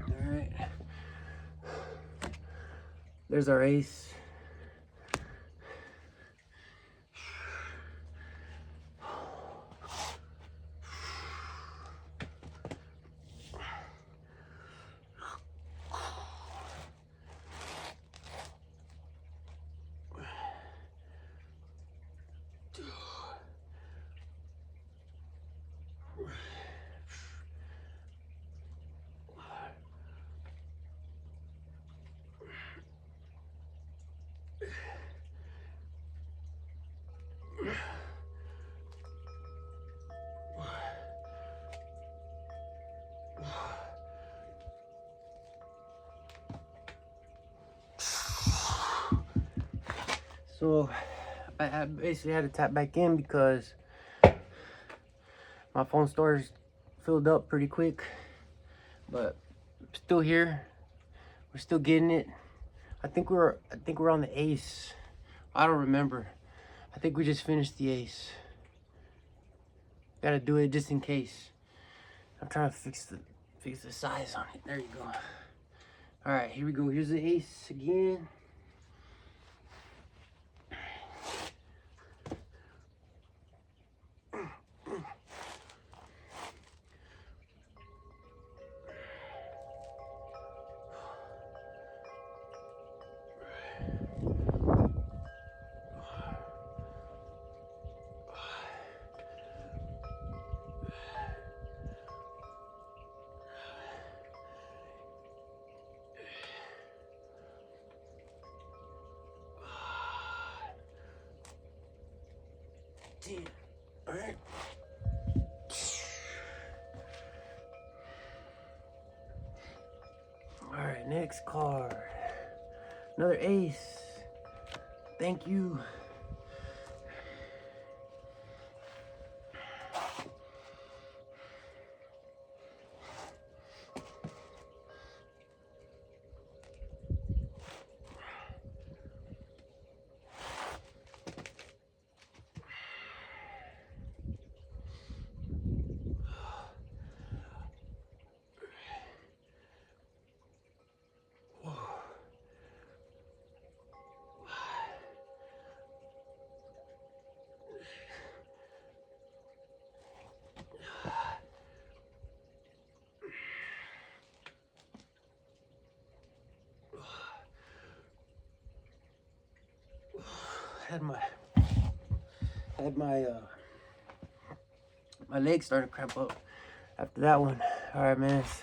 Alright. There's our ace. So I basically had to tap back in because my phone storage filled up pretty quick, but I'm still here. We're still getting it. I think we're on the ace. I don't remember. I think we just finished the ace. Gotta do it just in case. I'm trying to fix the size on it. There you go. All right, here we go. Here's the ace again. All right. All right, next card. Another ace. Thank you. Had my legs started to cramp up after that one. All right, man. It's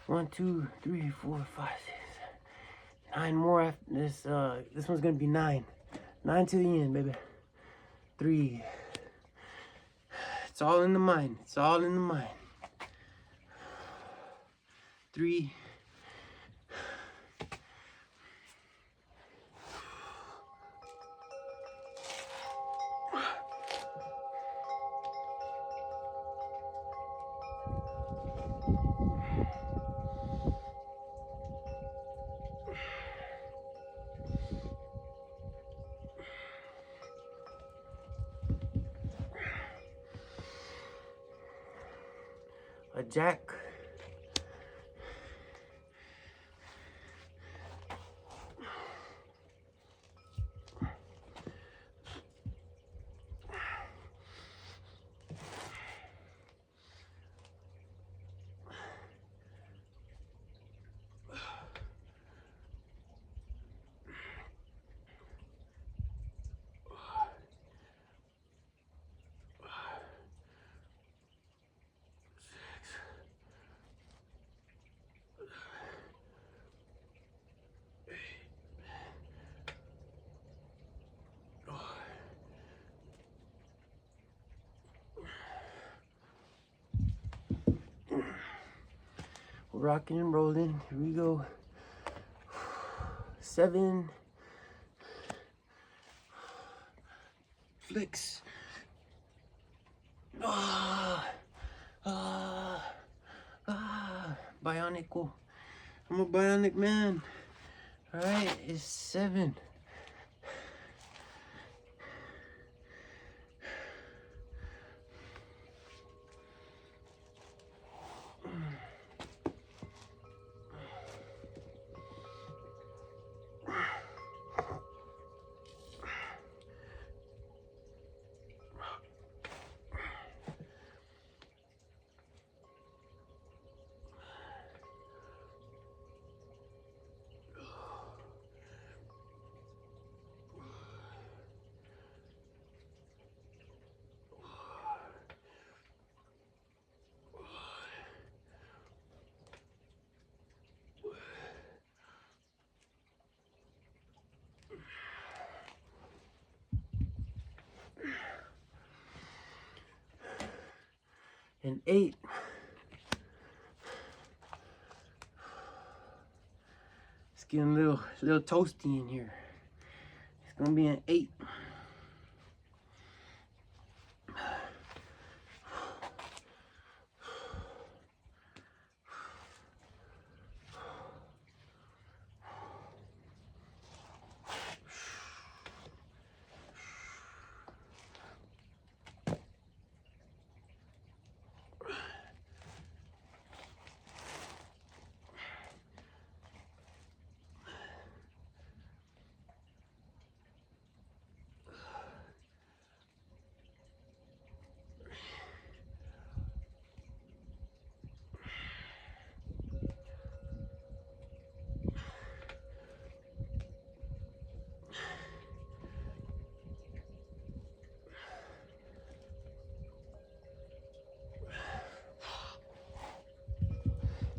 1, 2, 3, 4, 5, 6, 9 more after this. This one's gonna be 9. 9 to the end, baby. 3. It's all in the mind. It's all in the mind. 3. A jack. Rocking and rolling. Here we go. 7. Flicks. Bionic. I'm a bionic man. All right, it's 7. And 8. It's getting a little toasty in here. It's gonna be an 8.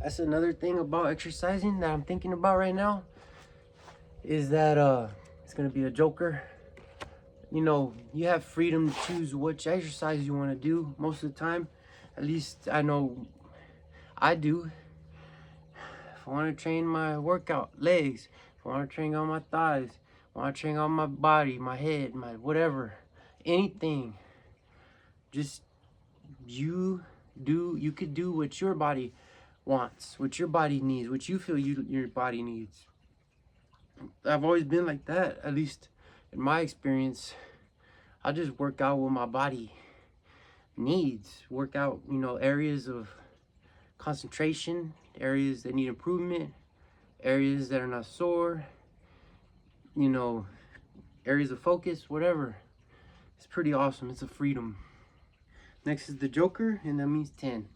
That's another thing about exercising that I'm thinking about right now, is that it's gonna be a joker. You know, you have freedom to choose which exercise you want to do most of the time. At least I know I do. If I want to train my workout, legs, if I want to train on my thighs, if I want to train on my body, my head, my whatever, anything, just you could do what your body wants, what your body needs, what you feel your body needs. I've always been like that, at least in my experience. I just work out what my body needs. Work out, you know, areas of concentration, areas that need improvement, areas that are not sore, you know, areas of focus, whatever. It's pretty awesome. It's a freedom. Next is the joker, and that means 10.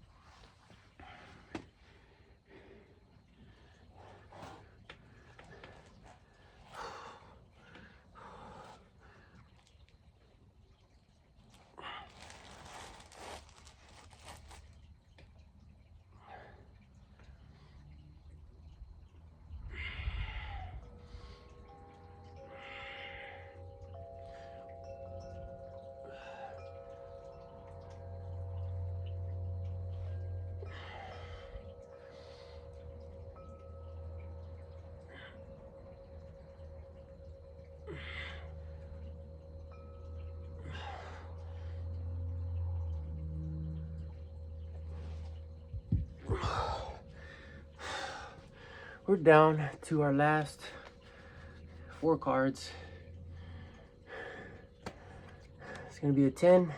We're down to our last 4 cards. It's gonna be a 10.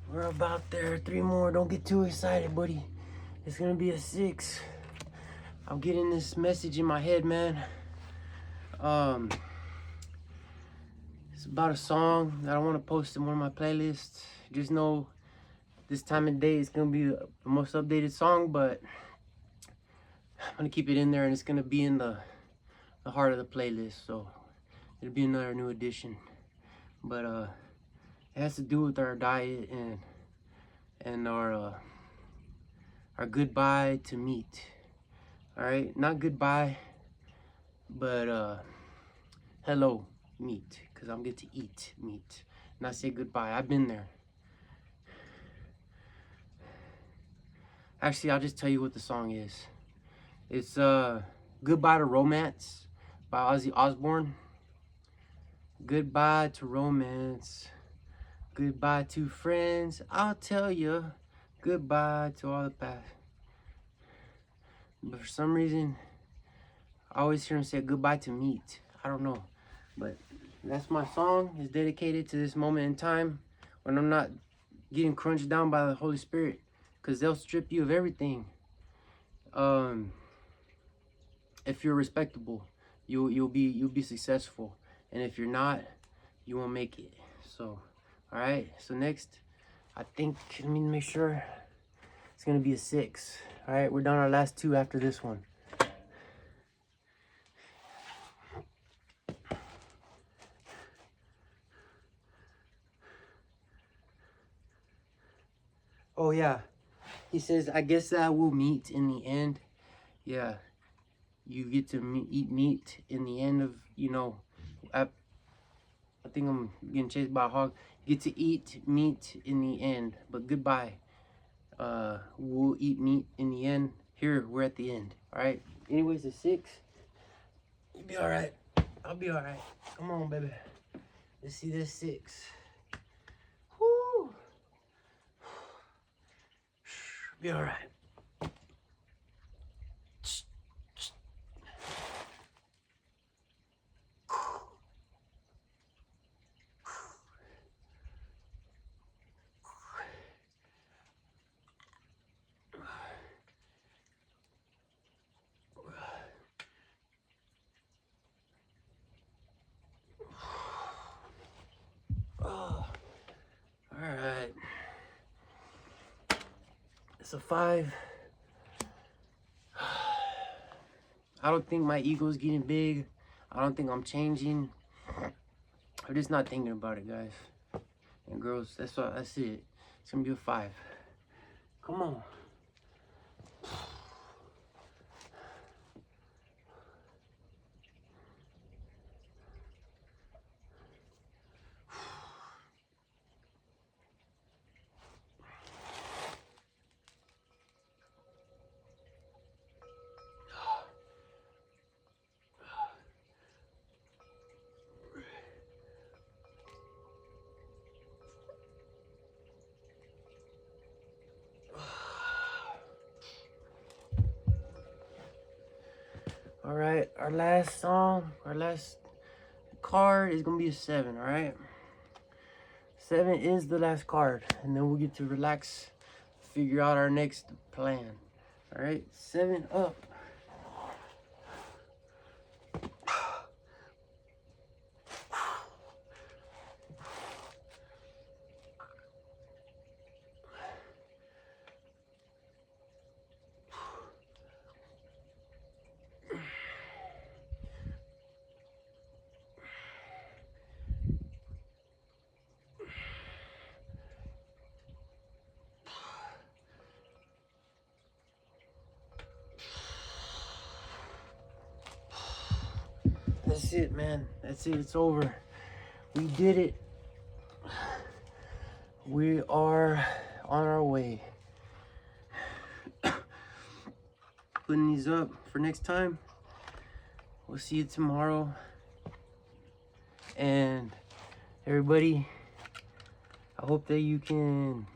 We're about there. 3 more. Don't get too excited, buddy. It's gonna be a 6. I'm getting this message in my head, man. It's about a song that I want to post in one of my playlists. Just know this time of day it's gonna be the most updated song, but I'm gonna keep it in there, and it's gonna be in the heart of the playlist. So it'll be another new addition. But it has to do with our diet and our goodbye to meat. All right, not goodbye, but hello meat, because I'm get to eat meat, not say goodbye. I've been there. Actually, I'll just tell you what the song is. It's Goodbye to Romance by Ozzy Osbourne. Goodbye to romance, goodbye to friends, I'll tell you, goodbye to all the past. But for some reason, I always hear him say goodbye to meat. I don't know, but that's my song. It's dedicated to this moment in time when I'm not getting crunched down by the Holy Spirit, because they'll strip you of everything. If you're respectable, you'll be successful, and if you're not, you won't make it. So, all right. So next, I think, let me make sure, it's gonna be a 6. All right, we're down our last 2 after this one. Oh yeah, he says, I guess that will meet in the end. Yeah, you get to eat meat in the end of, you know, I think I'm getting chased by a hog. You get to eat meat in the end, but goodbye. We'll eat meat in the end. Here, we're at the end. All right. Anyways, a 6. You'll be all right. I'll be all right. Come on, baby. Let's see this 6. Woo. Be all right. Oh, all right. It's a 5. I don't think my ego's getting big. I don't think I'm changing. I'm just not thinking about it, guys and girls. That's it. It's gonna be a 5. Come on. All right, our last card is gonna be a 7. All right, 7 is the last card, and then we'll get to relax, figure out our next plan. All right, 7 up. That's it, man. That's it. It's over. We did it. We are on our way. Putting these up for next time. We'll see you tomorrow. And everybody, I hope that you can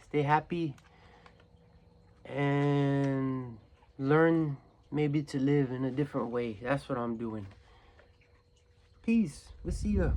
stay happy and learn maybe to live in a different way. That's what I'm doing. Peace. We'll see you.